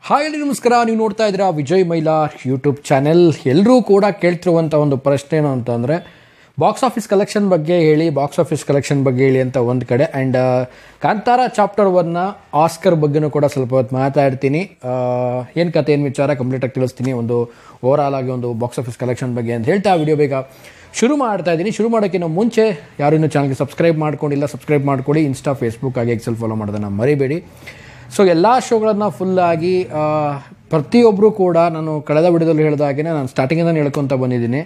Hi ನಮಸ್ಕಾರ, ನೀವು ನೋಡ್ತಾ ಇದ್ದೀರಾ ವಿಜಯ್ ಮೈಲಾರ್ ಯೂಟ್ಯೂಬ್ ಚಾನೆಲ್. ಎಲ್ಲರೂ ಕೂಡ ಕೇಳ್ತಿರುವಂಥ ಒಂದು ಪ್ರಶ್ನೆ ಏನು ಅಂತಂದರೆ, ಬಾಕ್ಸ್ ಆಫೀಸ್ ಕಲೆಕ್ಷನ್ ಬಗ್ಗೆ ಹೇಳಿ ಅಂತ ಒಂದು ಕಡೆ. ಆ್ಯಂಡ್ ಕಾಂತಾರ ಚಾಪ್ಟರ್ 1 ಆಸ್ಕರ್ ಬಗ್ಗೆನೂ ಕೂಡ ಸ್ವಲ್ಪ ಹೊತ್ತು ಮಾತಾಡ್ತೀನಿ. ಏನು ಕತೆ ಏನು ವಿಚಾರ ಕಂಪ್ಲೀಟಾಗಿ ತಿಳಿಸ್ತೀನಿ, ಒಂದು ಓವರಾಲ್ ಆಗಿ ಒಂದು ಬಾಕ್ಸ್ ಆಫೀಸ್ ಕಲೆಕ್ಷನ್ ಬಗ್ಗೆ ಅಂತ ಹೇಳ್ತಾ ವಿಡಿಯೋ ಬೇಗ ಶುರು ಮಾಡ್ತಾ ಇದ್ದೀನಿ. ಶುರು ಮಾಡೋಕ್ಕಿಂತ ಮುಂಚೆ ಯಾರು ಇನ್ನೂ ಚಾನಲ್ಗೆ ಸಬ್ಸ್ಕ್ರೈಬ್ ಮಾಡ್ಕೊಂಡಿಲ್ಲ, ಸಬ್ಸ್ಕ್ರೈಬ್ ಮಾಡ್ಕೊಳ್ಳಿ. ಇನ್ಸ್ಟಾ, ಫೇಸ್ಬುಕ್ ಆಗಿ ಎಕ್ಸೆಲ್ ಫಾಲೋ ಮಾಡೋದನ್ನು ಮರಿಬೇಡಿ. ಸೊ ಎಲ್ಲ ಶೋಗಳನ್ನು ಫುಲ್ಲಾಗಿ ಪ್ರತಿಯೊಬ್ಬರು ಕೂಡ ನಾನು ಕಳೆದ ವಿಡಿಯೋದಲ್ಲಿ ಹೇಳಿದಾಗೆ ನಾನು ಸ್ಟಾರ್ಟಿಂಗಿಂದ ಹೇಳ್ಕೊತ ಬಂದಿದ್ದೀನಿ.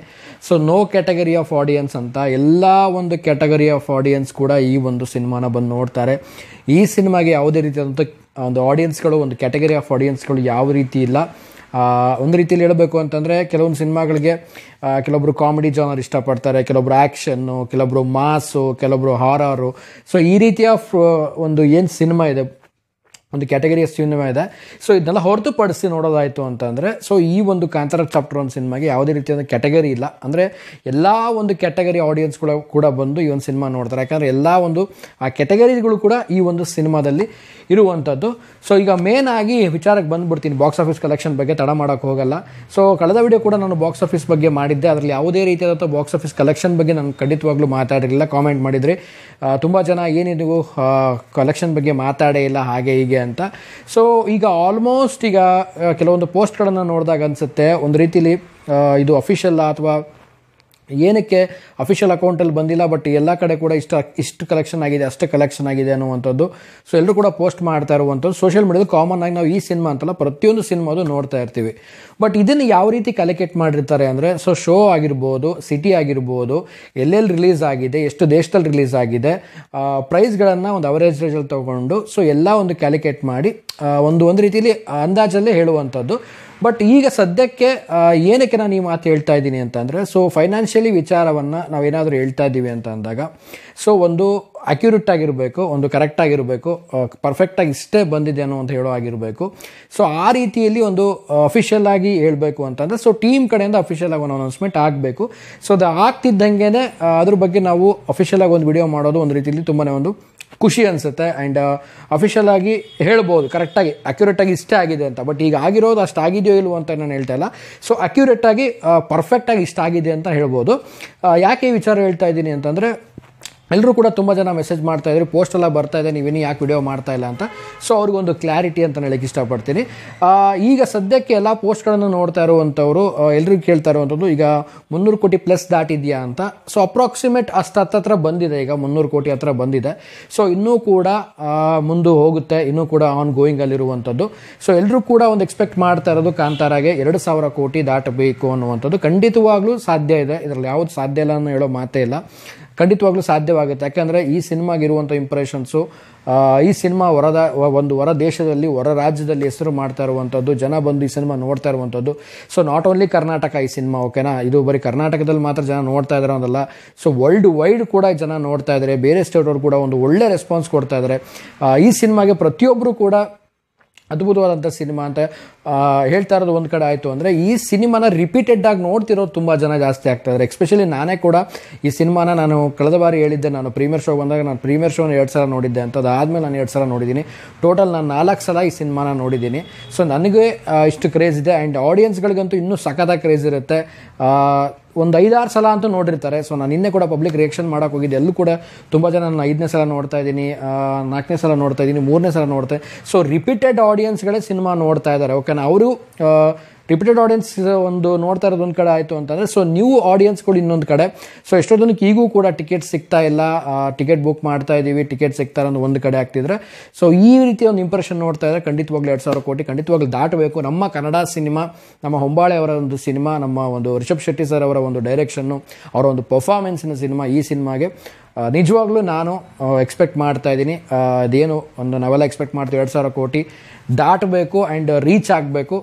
So no category of audience ಅಂತ, ಎಲ್ಲ ಒಂದು ಕ್ಯಾಟಗರಿ ಆಫ್ ಆಡಿಯನ್ಸ್ ಕೂಡ ಈ ಒಂದು ಸಿನಿಮಾನ ಬಂದು ನೋಡ್ತಾರೆ. ಈ ಸಿನಿಮಾಗೆ ಯಾವುದೇ ರೀತಿಯಾದಂಥ ಒಂದು ಆಡಿಯನ್ಸ್ಗಳು, ಒಂದು ಕ್ಯಾಟಗರಿ ಆಫ್ ಆಡಿಯನ್ಸ್ಗಳು ಯಾವ ರೀತಿ ಇಲ್ಲ. ಒಂದು ರೀತಿಯಲ್ಲಿ ಹೇಳಬೇಕು ಅಂತಂದರೆ, ಕೆಲವೊಂದು ಸಿನಿಮಾಗಳಿಗೆ ಕೆಲವೊಬ್ರು ಕಾಮಿಡಿ ಜಾನರ್ ಇಷ್ಟಪಡ್ತಾರೆ, ಕೆಲವೊಬ್ರು ಆ್ಯಕ್ಷನ್ನು, ಕೆಲವೊಬ್ರು ಮಾಸು, ಕೆಲವೊಬ್ರು ಹಾರರು. ಸೊ ಈ ರೀತಿಯ ಒಂದು ಏನು ಸಿನಿಮಾ ಇದೆ, ಒಂದು ಕ್ಯಾಟಗರಿಯ ಸಿನಿಮಾ ಇದೆ. ಸೊ ಇದನ್ನೆಲ್ಲ ಹೊರತುಪಡಿಸಿ ನೋಡೋದಾಯಿತು ಅಂತಂದರೆ, ಸೊ ಈ ಒಂದು ಕಾಂತಾರ ಚಾಪ್ಟರ್ 1 ಸಿನಿಮಾಗೆ ಯಾವುದೇ ರೀತಿಯಾದ ಕ್ಯಾಟಗರಿ ಇಲ್ಲ. ಅಂದರೆ ಎಲ್ಲ ಒಂದು ಕ್ಯಾಟಗರಿ ಆಡಿಯನ್ಸ್ಗಳು ಕೂಡ ಬಂದು ಈ ಒಂದು ಸಿನಿಮಾ ನೋಡ್ತಾರೆ. ಯಾಕಂದರೆ ಎಲ್ಲ ಒಂದು ಆ ಕ್ಯಾಟಗರಿಗಳು ಕೂಡ ಈ ಒಂದು ಸಿನಿಮಾದಲ್ಲಿ ಇರುವಂಥದ್ದು. ಸೊ ಈಗ ಮೇನ್ ಆಗಿ ವಿಚಾರಕ್ಕೆ ಬಂದುಬಿಡ್ತೀನಿ, ಬಾಕ್ಸ್ ಆಫೀಸ್ ಕಲೆಕ್ಷನ್ ಬಗ್ಗೆ ತಡ ಮಾಡೋಕ್ಕೆ ಹೋಗಲ್ಲ. ಸೊ ಕಳೆದ ವಿಡಿಯೋ ಕೂಡ ನಾನು ಬಾಕ್ಸ್ ಆಫೀಸ್ ಬಗ್ಗೆ ಮಾಡಿದ್ದೆ, ಅದರಲ್ಲಿ ಯಾವುದೇ ರೀತಿಯಾದಂಥ ಬಾಕ್ಸ್ ಆಫೀಸ್ ಕಲೆಕ್ಷನ್ ಬಗ್ಗೆ ನಾನು ಖಂಡಿತವಾಗ್ಲೂ ಮಾತಾಡಿರಲಿಲ್ಲ. ಕಾಮೆಂಟ್ ಮಾಡಿದ್ರಿ ತುಂಬ ಜನ, ಏನಿದು ಕಲೆಕ್ಷನ್ ಬಗ್ಗೆ ಮಾತಾಡೇ ಇಲ್ಲ ಹಾಗೆ ಹೀಗೆ ಅಂತ. ಸೊ ಈಗ ಆಲ್ಮೋಸ್ಟ್ ಈಗ ಕೆಲವೊಂದು ಪೋಸ್ಟ್ಗಳನ್ನು ನೋಡಿದಾಗ ಅನಿಸುತ್ತೆ, ಒಂದು ರೀತಿಲಿ ಇದು ಅಫಿಷಿಯಲ್ ಅಥವಾ ಏನಕ್ಕೆ ಅಫಿಷಿಯಲ್ ಅಕೌಂಟಲ್ಲಿ ಬಂದಿಲ್ಲ, ಬಟ್ ಎಲ್ಲ ಕಡೆ ಕೂಡ ಇಷ್ಟು ಕಲೆಕ್ಷನ್ ಆಗಿದೆ, ಅಷ್ಟು ಕಲೆಕ್ಷನ್ ಆಗಿದೆ ಅನ್ನುವಂಥದ್ದು. ಸೊ ಎಲ್ಲರೂ ಕೂಡ ಪೋಸ್ಟ್ ಮಾಡ್ತಾ ಇರುವಂಥದ್ದು ಸೋಷಿಯಲ್ ಮೀಡಿಯಾದಲ್ಲಿ ಕಾಮನ್ ಆಗಿ. ನಾವು ಈ ಸಿನಿಮಾ ಅಂತಲ್ಲ, ಪ್ರತಿಯೊಂದು ಸಿನಿಮಾದು ನೋಡ್ತಾ ಇರ್ತೀವಿ. ಬಟ್ ಇದನ್ನು ಯಾವ ರೀತಿ ಕಲೆಕ್ಟ್ ಮಾಡಿರ್ತಾರೆ ಅಂದರೆ, ಸೊ ಶೋ ಆಗಿರ್ಬೋದು, ಸಿಟಿ ಆಗಿರ್ಬೋದು, ಎಲ್ಲೆಲ್ಲಿ ರಿಲೀಸ್ ಆಗಿದೆ, ಎಷ್ಟು ದೇಶದಲ್ಲಿ ರಿಲೀಸ್ ಆಗಿದೆ, ಪ್ರೈಸ್ಗಳನ್ನು ಒಂದು ಅವರೇಜ್ ರೇಜಲ್ಲಿ ತೊಗೊಂಡು ಸೊ ಎಲ್ಲ ಒಂದು ಕ್ಯಾಲ್ಕುಲೇಟ್ ಮಾಡಿ ಒಂದು ರೀತಿಯಲ್ಲಿ ಅಂದಾಜಲ್ಲೇ ಹೇಳುವಂಥದ್ದು. ಬಟ್ ಈಗ ಸದ್ಯಕ್ಕೆ ಏನಕ್ಕೆ ನಾನು ಈ ಮಾತು ಹೇಳ್ತಾ ಇದ್ದೀನಿ ಅಂತಂದರೆ, ಸೊ ಫೈನಾನ್ಷಿಯಲಿ ವಿಚಾರವನ್ನು ನಾವೇನಾದರೂ ಹೇಳ್ತಾ ಇದ್ದೀವಿ ಅಂತ ಅಂದಾಗ, ಸೊ ಒಂದು ಅಕ್ಯುರೇಟ್ ಆಗಿರಬೇಕು, ಒಂದು ಕರೆಕ್ಟ್ ಆಗಿರಬೇಕು, ಪರ್ಫೆಕ್ಟಾಗಿ ಇಷ್ಟೇ ಬಂದಿದೆ ಅನ್ನೋ ಅಂತ ಹೇಳೋ ಆಗಿರಬೇಕು. ಸೊ ಆ ರೀತಿಯಲ್ಲಿ ಒಂದು ಅಫಿಷಿಯಲ್ ಆಗಿ ಹೇಳಬೇಕು ಅಂತಂದರೆ, ಸೊ ಟೀಮ್ ಕಡೆಯಿಂದ ಅಫಿಷಿಯಲ್ ಆಗಿ ಒಂದು ಅನೌನ್ಸ್ಮೆಂಟ್ ಆಗಬೇಕು. ಸೊ ಅದು ಆಗ್ತಿದ್ದಂಗೆ ಅದ್ರ ಬಗ್ಗೆ ನಾವು ಅಫಿಷಿಯಲ್ ಆಗಿ ಒಂದು ವಿಡಿಯೋ ಮಾಡೋದು ಒಂದು ರೀತಿಯಲ್ಲಿ ತುಂಬಾ ಒಂದು ಖುಷಿ ಅನಿಸುತ್ತೆ. ಆ್ಯಂಡ್ ಅಫಿಷಿಯಲ್ ಆಗಿ ಹೇಳ್ಬೋದು ಕರೆಕ್ಟಾಗಿ, ಅಕ್ಯುರೇಟಾಗಿ ಇಷ್ಟೇ ಆಗಿದೆ ಅಂತ. ಬಟ್ ಈಗ ಆಗಿರೋದು ಅಷ್ಟು ಆಗಿದೆಯೋ ಇಲ್ವೋ ಅಂತ ನಾನು ಹೇಳ್ತಾ ಇಲ್ಲ. ಸೊ ಅಕ್ಯುರೇಟಾಗಿ ಪರ್ಫೆಕ್ಟಾಗಿ ಇಷ್ಟ ಆಗಿದೆ ಅಂತ ಹೇಳ್ಬೋದು. ಯಾಕೆ ಈ ವಿಚಾರ ಹೇಳ್ತಾ ಇದ್ದೀನಿ ಅಂತಂದರೆ, ಎಲ್ಲರೂ ಕೂಡ ತುಂಬ ಜನ ಮೆಸೇಜ್ ಮಾಡ್ತಾಯಿದ್ರು, ಪೋಸ್ಟೆಲ್ಲ ಬರ್ತಾ ಇದೆ, ನೀವೇನು ಯಾಕೆ ವಿಡಿಯೋ ಮಾಡ್ತಾ ಇಲ್ಲ ಅಂತ. ಸೊ ಅವ್ರಿಗೊಂದು ಕ್ಲಾರಿಟಿ ಅಂತ ಹೇಳಕ್ಕೆ ಇಷ್ಟಪಡ್ತೀನಿ. ಈಗ ಸದ್ಯಕ್ಕೆ ಎಲ್ಲ ಪೋಸ್ಟ್ಗಳನ್ನು ನೋಡ್ತಾ ಇರುವಂಥವ್ರು ಎಲ್ಲರಿಗೂ ಕೇಳ್ತಾ ಇರುವಂಥದ್ದು, ಈಗ 300 ಕೋಟಿ ಪ್ಲಸ್ ದಾಟಿದೆಯಾ ಅಂತ. ಸೊ ಅಪ್ರಾಕ್ಸಿಮೇಟ್ ಅಷ್ಟು ಹತ್ರ ಬಂದಿದೆ, ಈಗ 300 ಕೋಟಿ ಹತ್ರ ಬಂದಿದೆ. ಸೊ ಇನ್ನೂ ಕೂಡ ಮುಂದೆ ಹೋಗುತ್ತೆ, ಇನ್ನೂ ಕೂಡ ಆನ್ ಗೋಯಿಂಗ್ ಅಲ್ಲಿರುವಂಥದ್ದು. ಸೊ ಎಲ್ಲರೂ ಕೂಡ ಒಂದು ಎಕ್ಸ್ಪೆಕ್ಟ್ ಮಾಡ್ತಾ ಇರೋದು ಕಾಂತಾರಾಗೆ 2,000 ಕೋಟಿ ದಾಟಬೇಕು ಅನ್ನುವಂಥದ್ದು. ಖಂಡಿತವಾಗ್ಲೂ ಸಾಧ್ಯ ಇದೆ, ಇದರಲ್ಲಿ ಯಾವುದು ಸಾಧ್ಯ ಇಲ್ಲ ಅನ್ನೋ ಹೇಳೋ ಮಾತೇ ಇಲ್ಲ, ಖಂಡಿತವಾಗ್ಲೂ ಸಾಧ್ಯವಾಗುತ್ತೆ. ಯಾಕೆಂದರೆ ಈ ಸಿನಿಮಾಗಿರುವಂಥ ಇಂಪ್ರೆಷನ್ಸು, ಈ ಸಿನಿಮಾ ಹೊರ ದೇಶದಲ್ಲಿ, ಹೊರ ರಾಜ್ಯದಲ್ಲಿ ಹೆಸರು ಮಾಡ್ತಾ ಇರುವಂಥದ್ದು, ಜನ ಬಂದು ಈ ಸಿನಿಮಾ ನೋಡ್ತಾ ಇರುವಂಥದ್ದು. ಸೊ ನಾಟ್ ಓನ್ಲಿ ಕರ್ನಾಟಕ ಈ ಸಿನಿಮಾ, ಓಕೆನಾ, ಇದು ಬರೀ ಕರ್ನಾಟಕದಲ್ಲಿ ಮಾತ್ರ ಜನ ನೋಡ್ತಾ ಇದ್ದಾರೆ ಅನ್ನೋದಲ್ಲ. ಸೊ ವರ್ಲ್ಡ್ ವೈಡ್ ಕೂಡ ಜನ ನೋಡ್ತಾ ಇದ್ದಾರೆ, ಬೇರೆ ಸ್ಟೇಟವ್ರು ಕೂಡ ಒಂದು ಒಳ್ಳೆ ರೆಸ್ಪಾನ್ಸ್ ಕೊಡ್ತಾ ಇದ್ದಾರೆ. ಈ ಸಿನಿಮಾಗೆ ಪ್ರತಿಯೊಬ್ಬರು ಕೂಡ ಅದ್ಭುತವಾದಂಥ ಸಿನಿಮಾ ಅಂತ ಹೇಳ್ತಾ ಇರೋದು ಒಂದು ಕಡೆ ಆಯಿತು ಅಂದರೆ, ಈ ಸಿನಿಮಾನ ರಿಪೀಟೆಡ್ ಆಗಿ ನೋಡ್ತಿರೋದು ತುಂಬ ಜನ ಜಾಸ್ತಿ ಆಗ್ತಾ ಇದ್ದಾರೆ. ಎಸ್ಪೆಷಲಿ ನಾನೇ ಕೂಡ ಈ ಸಿನಿಮಾನ ನಾನು ಕಳೆದ ಬಾರಿ ಹೇಳಿದ್ದೆ, ನಾನು ಪ್ರೀಮಿಯರ್ ಶೋ ಬಂದಾಗ ನಾನು ಪ್ರೀಮಿಯರ್ ಶೋನ 2 ಸಲ ನೋಡಿದ್ದೆ ಅಂತ. ಅದಾದಮೇಲೆ ನಾನು 2 ಸಲ ನೋಡಿದ್ದೀನಿ. ಟೋಟಲ್ ನಾನು 4 ಸಲ ಈ ಸಿನಿಮಾನ ನೋಡಿದ್ದೀನಿ. ಸೊ ನನಗೆ ಇಷ್ಟು ಕ್ರೇಜ್ ಇದೆ. ಆ್ಯಂಡ್ ಆಡಿಯನ್ಸ್ಗಳಿಗಂತೂ ಇನ್ನೂ ಸಖತ್ತಾಗಿ ಕ್ರೇಜ್ ಇರುತ್ತೆ. ಒಂದು 5-6 ಸಲ ಅಂತೂ ನೋಡಿರ್ತಾರೆ. ಸೊ ನಾನು ನಿನ್ನೆ ಕೂಡ ಪಬ್ಲಿಕ್ ರಿಯಾಕ್ಷನ್ ಮಾಡೋಕೆ ಹೋಗಿದ್ದೆ, ಎಲ್ಲೂ ಕೂಡ ತುಂಬ ಜನ ನಾನು 5ನೇ ಸಲ ನೋಡ್ತಾ ಇದ್ದೀನಿ, 4ನೇ ಸಲ ನೋಡ್ತಾ ಇದ್ದೀನಿ, 3ನೇ ಸಲ ನೋಡ್ತಾ. ಸೊ ರಿಪೀಟೆಡ್ ಆಡಿಯನ್ಸ್ಗಳೇ ಸಿನಿಮಾ ನೋಡ್ತಾ ಇದ್ದಾರೆ, ಓಕೆನಾ. ಅವರು ರಿಪೀಟೆಡ್ ಆಡಿಯನ್ಸ್ ಒಂದು ನೋಡ್ತಾ ಇರೋದು ಒಂದು ಕಡೆ ಆಯಿತು ಅಂತಂದರೆ, ಸೊ ನ್ಯೂ ಆಡಿಯನ್ಸ್ಗಳು ಇನ್ನೊಂದು ಕಡೆ. ಸೊ ಎಷ್ಟೊಂದಕ್ಕೆ ಈಗೂ ಕೂಡ ಟಿಕೆಟ್ ಸಿಗ್ತಾ ಇಲ್ಲ, ಟಿಕೆಟ್ ಬುಕ್ ಮಾಡ್ತಾ ಇದ್ದೀವಿ, ಟಿಕೆಟ್ ಸಿಗ್ತಾ ಅನ್ನೋ ಒಂದು ಕಡೆ ಆಗ್ತಿದ್ರೆ. ಸೊ ಈ ರೀತಿ ಒಂದು ಇಂಪ್ರೆಷನ್ ನೋಡ್ತಾ ಇದ್ದಾರೆ. ಖಂಡಿತವಾಗ್ಲೂ 2,000 ಕೋಟಿ ಖಂಡಿತವಾಗ್ಲೂ ದಾಟಬೇಕು. ನಮ್ಮ ಕನ್ನಡ ಸಿನಿಮಾ, ನಮ್ಮ ಹೊಂಬಾಳೆ ಅವರ ಒಂದು ಸಿನಿಮಾ, ನಮ್ಮ ಒಂದು ರಿಷಬ್ ಶೆಟ್ಟಿ ಸರ್ ಅವರ ಒಂದು ಡೈರೆಕ್ಷನ್ನು, ಅವರ ಒಂದು ಪರ್ಫಾರ್ಮೆನ್ಸಿನ ಸಿನಿಮಾ. ಈ ಸಿನಿಮಾಗೆ ನಿಜವಾಗ್ಲೂ ನಾನು ಎಕ್ಸ್ಪೆಕ್ಟ್ ಮಾಡ್ತಾ ಇದ್ದೀನಿ, ಅದೇನು ಒಂದು ನಾವೆಲ್ಲ ಎಕ್ಸ್ಪೆಕ್ಟ್ ಮಾಡ್ತೀವಿ, 2,000 ಕೋಟಿ ದಾಟಬೇಕು ಆ್ಯಂಡ್ ರೀಚ್ ಆಗಬೇಕು.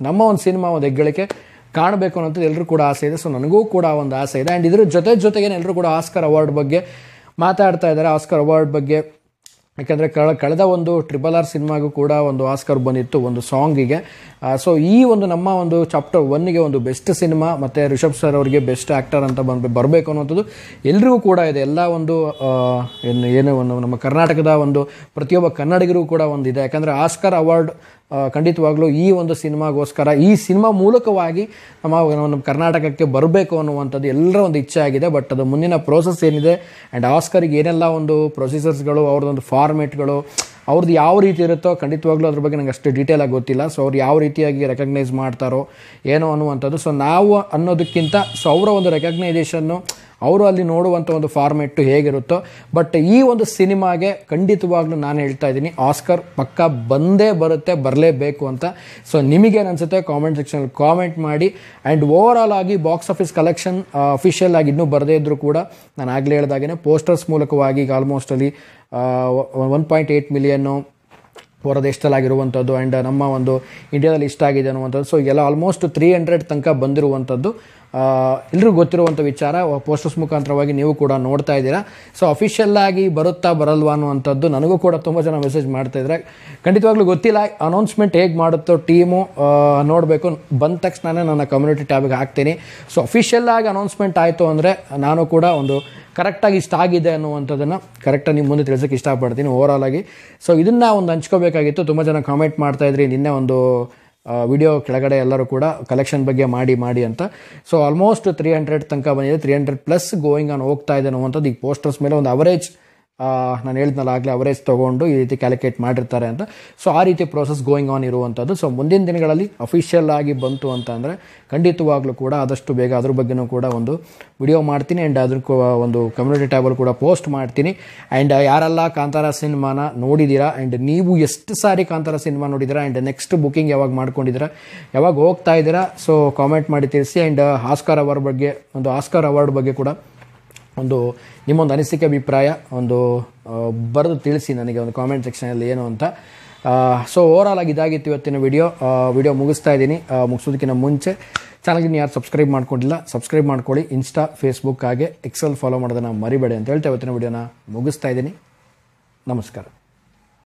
ನಮ್ಮ ಒಂದು ಸಿನಿಮಾ ಒಂದು ಹೆಗ್ಗಳಿಕೆ ಕಾಣಬೇಕು ಅನ್ನೋದು ಎಲ್ಲರೂ ಕೂಡ ಆಸೆ ಇದೆ. ಸೊ ನನಗೂ ಕೂಡ ಒಂದು ಆಸೆ ಇದೆ. ಆ್ಯಂಡ್ ಇದ್ರ ಜೊತೆಗೆ ಎಲ್ಲರೂ ಕೂಡ ಆಸ್ಕರ್ ಅವಾರ್ಡ್ ಬಗ್ಗೆ ಮಾತಾಡ್ತಾ ಇದ್ದಾರೆ. ಆಸ್ಕರ್ ಅವಾರ್ಡ್ ಬಗ್ಗೆ ಯಾಕಂದರೆ ಕಳೆದ ಒಂದು RRR ಸಿನಿಮಾಗೂ ಕೂಡ ಒಂದು ಆಸ್ಕರ್ ಬಂದಿತ್ತು ಒಂದು ಸಾಂಗಿಗೆ. ಸೊ ಈ ಒಂದು ನಮ್ಮ ಒಂದು ಚಾಪ್ಟರ್ 1ಗೆ ಒಂದು ಬೆಸ್ಟ್ ಸಿನಿಮಾ ಮತ್ತು ರಿಷಬ್ ಸರ್ ಅವರಿಗೆ ಬೆಸ್ಟ್ ಆ್ಯಕ್ಟರ್ ಅಂತ ಬರಬೇಕು ಅನ್ನೋಂಥದ್ದು ಎಲ್ರಿಗೂ ಕೂಡ ಇದೆ. ಎಲ್ಲ ಒಂದು ಏನು ಒಂದು ನಮ್ಮ ಕರ್ನಾಟಕದ ಒಂದು ಪ್ರತಿಯೊಬ್ಬ ಕನ್ನಡಿಗರಿಗೂ ಕೂಡ ಒಂದಿದೆ. ಯಾಕಂದರೆ ಆಸ್ಕರ್ ಅವಾರ್ಡ್ ಖಂಡಿತವಾಗ್ಲೂ ಈ ಒಂದು ಸಿನಿಮಾಗೋಸ್ಕರ ಈ ಸಿನಿಮಾ ಮೂಲಕವಾಗಿ ನಮ್ಮ ಕರ್ನಾಟಕಕ್ಕೆ ಬರಬೇಕು ಅನ್ನುವಂಥದ್ದು ಎಲ್ಲರ ಒಂದು ಇಚ್ಛೆ ಆಗಿದೆ. ಬಟ್ ಅದು ಮುಂದಿನ ಪ್ರೋಸೆಸ್ ಏನಿದೆ ಆ್ಯಂಡ್ ಆಸ್ಕರಿಗೆ ಏನೆಲ್ಲ ಒಂದು ಪ್ರೊಸೀಜರ್ಸ್ಗಳು, ಅವ್ರದ್ದೊಂದು ಫಾರ್ಮೆಟ್ಗಳು, ಅವ್ರದ್ದು ಯಾವ ರೀತಿ ಇರುತ್ತೋ ಖಂಡಿತವಾಗ್ಲೂ ಅದ್ರ ಬಗ್ಗೆ ನಂಗೆ ಅಷ್ಟು ಡೀಟೇಲಾಗಿ ಗೊತ್ತಿಲ್ಲ. ಸೊ ಅವ್ರು ಯಾವ ರೀತಿಯಾಗಿ ರೆಕಗ್ನೈಸ್ ಮಾಡ್ತಾರೋ ಏನೋ ಅನ್ನುವಂಥದ್ದು. ಸೊ ನಾವು ಅನ್ನೋದಕ್ಕಿಂತ ಸೊ ಅವರ ಒಂದು ರೆಕಗ್ನೈಸೇಷನ್ನು, ಅವರು ಅಲ್ಲಿ ನೋಡುವಂಥ ಒಂದು ಫಾರ್ಮೆಟ್ಟು ಹೇಗಿರುತ್ತೋ. ಬಟ್ ಈ ಒಂದು ಸಿನಿಮಾಗೆ ಖಂಡಿತವಾಗ್ಲೂ ನಾನು ಹೇಳ್ತಾ ಇದ್ದೀನಿ, ಆಸ್ಕರ್ ಪಕ್ಕ ಬಂದೇ ಬರುತ್ತೆ, ಬರಲೇಬೇಕು ಅಂತ. ಸೊ ನಿಮಗೇನು ಅನಿಸುತ್ತೆ ಕಾಮೆಂಟ್ ಸೆಕ್ಷನಲ್ಲಿ ಕಾಮೆಂಟ್ ಮಾಡಿ. ಆ್ಯಂಡ್ ಓವರ್ ಆಲ್ ಆಗಿ ಬಾಕ್ಸ್ ಆಫೀಸ್ ಕಲೆಕ್ಷನ್ ಅಫಿಷಿಯಲ್ ಆಗಿ ಇನ್ನೂ ಬರದೇ ಇದ್ದರೂ ಕೂಡ ನಾನು ಆಗಲೇ ಹೇಳಿದಾಗೇ ಪೋಸ್ಟರ್ಸ್ ಮೂಲಕವಾಗಿ ಈಗ ಆಲ್ಮೋಸ್ಟ್ ಅಲ್ಲಿ 1.8 ಮಿಲಿಯನ್ನು ಹೊರ ದೇಶದಲ್ಲಾಗಿರುವಂಥದ್ದು ಆ್ಯಂಡ್ ನಮ್ಮ ಒಂದು ಇಂಡಿಯಾದಲ್ಲಿ ಇಷ್ಟ ಆಗಿದೆ ಅನ್ನುವಂಥದ್ದು. ಸೊ ಎಲ್ಲ ಆಲ್ಮೋಸ್ಟ್ 300 ತನಕ ಬಂದಿರುವಂಥದ್ದು ಎಲ್ರಿಗೂ ಗೊತ್ತಿರುವಂಥ ವಿಚಾರ. ಪೋಸ್ಟರ್ಸ್ ಮುಖಾಂತರವಾಗಿ ನೀವು ಕೂಡ ನೋಡ್ತಾ ಇದ್ದೀರಾ. ಸೊ ಅಫಿಷಿಯಲ್ ಆಗಿ ಬರುತ್ತಾ ಬರಲ್ವಾ ಅನ್ನುವಂಥದ್ದು ನನಗೂ ಕೂಡ ತುಂಬ ಜನ ಮೆಸೇಜ್ ಮಾಡ್ತಾಯಿದ್ರೆ. ಖಂಡಿತವಾಗ್ಲೂ ಗೊತ್ತಿಲ್ಲ, ಅನೌನ್ಸ್ಮೆಂಟ್ ಹೇಗೆ ಮಾಡುತ್ತೋ ಟೀಮು ನೋಡಬೇಕು. ಬಂದ ತಕ್ಷಣ ನನ್ನ ಕಮ್ಯುನಿಟಿ ಟ್ಯಾಬಿಗೆ ಹಾಕ್ತೀನಿ. ಸೊ ಅಫಿಷಿಯಲ್ ಆಗಿ ಅನೌನ್ಸ್ಮೆಂಟ್ ಆಯಿತು ಅಂದರೆ ನಾನು ಕೂಡ ಒಂದು ಕರೆಕ್ಟಾಗಿ ಇಷ್ಟ ಆಗಿದೆ ಅನ್ನುವಂಥದ್ದನ್ನು ಕರೆಕ್ಟಾಗಿ ನಿಮ್ಮ ಮುಂದೆ ತಿಳಿಸೋಕ್ಕೆ ಇಷ್ಟಪಡ್ತೀನಿ ಓವರಾಲ್ ಆಗಿ. ಸೊ ಇದನ್ನು ಒಂದು ಹಂಚ್ಕೋಬೇಕಾಗಿತ್ತು. ತುಂಬ ಜನ ಕಾಮೆಂಟ್ ಮಾಡ್ತಾಯಿದ್ರಿ ನಿನ್ನೆ ಒಂದು ವಿಡಿಯೋ ಕೆಳಗಡೆ ಎಲ್ಲರೂ ಕೂಡ ಕಲೆಕ್ಷನ್ ಬಗ್ಗೆ ಮಾಡಿ ಅಂತ. ಸೊ ಆಲ್ಮೋಸ್ಟ್ 300 ತನಕ ಬಂದಿದೆ, 300+ ಗೋಯಿಂಗ್ ಆನ್ ಹೋಗ್ತಾ ಇದೆ ಅನ್ನುವಂಥದ್ದು. ಈ ಪೋಸ್ಟರ್ಸ್ ಮೇಲೆ ಒಂದು ಅವರೇಜ್ ನಾನು ಹೇಳಿದ್ನಲ್ಲ ಆಗಲೇ ಅವರೇಜ್ ತೊಗೊಂಡು ಈ ರೀತಿ ಕ್ಯಾಲ್ಕುಲೇಟ್ ಮಾಡಿರ್ತಾರೆ ಅಂತ. ಸೊ ಆ ರೀತಿ ಪ್ರೋಸೆಸ್ ಗೋಯಿಂಗ್ ಆನ್ ಇರುವಂಥದ್ದು. ಸೊ ಮುಂದಿನ ದಿನಗಳಲ್ಲಿ ಅಫಿಷಿಯಲ್ ಆಗಿ ಬಂತು ಅಂತ ಅಂದರೆ ಖಂಡಿತವಾಗ್ಲೂ ಕೂಡ ಆದಷ್ಟು ಬೇಗ ಅದ್ರ ಬಗ್ಗೆನೂ ಕೂಡ ಒಂದು ವಿಡಿಯೋ ಮಾಡ್ತೀನಿ ಆ್ಯಂಡ್ ಅದ್ರ ಒಂದು ಕಮ್ಯುನಿಟಿ ಟ್ಯಾಬಲ್ಲಿ ಕೂಡ ಪೋಸ್ಟ್ ಮಾಡ್ತೀನಿ. ಆ್ಯಂಡ್ ಯಾರೆಲ್ಲ ಕಾಂತಾರ ಸಿನಿಮಾನ ನೋಡಿದ್ದೀರಾ ಆ್ಯಂಡ್ ನೀವು ಎಷ್ಟು ಸಾರಿ ಕಾಂತಾರ ಸಿನಿಮಾ ನೋಡಿದ್ದೀರಾ ಆ್ಯಂಡ್ ನೆಕ್ಸ್ಟ್ ಬುಕ್ಕಿಂಗ್ ಯಾವಾಗ ಮಾಡ್ಕೊಂಡಿದ್ದೀರಾ, ಯಾವಾಗ ಹೋಗ್ತಾ ಇದ್ದೀರಾ, ಸೊ ಕಾಮೆಂಟ್ ಮಾಡಿ ತಿಳಿಸಿ. ಆ್ಯಂಡ್ ಆಸ್ಕರ್ ಅವಾರ್ಡ್ ಬಗ್ಗೆ ಕೂಡ ಒಂದು ನಿಮ್ಮೊಂದು ಅನಿಸಿಕೆ ಅಭಿಪ್ರಾಯ ಒಂದು ಬರೆದು ತಿಳಿಸಿ ನನಗೆ ಒಂದು ಕಾಮೆಂಟ್ ಸೆಕ್ಷನಲ್ಲಿ ಏನು ಅಂತ. ಸೊ ಓವರಾಲ್ ಆಗಿ ಇದಾಗಿತ್ತು ಇವತ್ತಿನ ವಿಡಿಯೋ ಮುಗಿಸ್ತಾ ಇದ್ದೀನಿ. ಮುಗಿಸೋದಕ್ಕಿಂತ ಮುಂಚೆ ಚಾನಲ್ಗೆ ಯಾರು ಸಬ್ಸ್ಕ್ರೈಬ್ ಮಾಡ್ಕೊಂಡಿಲ್ಲ ಸಬ್ಸ್ಕ್ರೈಬ್ ಮಾಡ್ಕೊಳ್ಳಿ. ಇನ್ಸ್ಟಾ, ಫೇಸ್ಬುಕ್ ಹಾಗೆ ಎಕ್ಸೆಲ್ ಫಾಲೋ ಮಾಡೋದನ್ನು ಮರಿಬೇಡಿ ಅಂತ ಹೇಳ್ತಾ ಇವತ್ತಿನ ವಿಡಿಯೋನ ಮುಗಿಸ್ತಾ ಇದ್ದೀನಿ. ನಮಸ್ಕಾರ.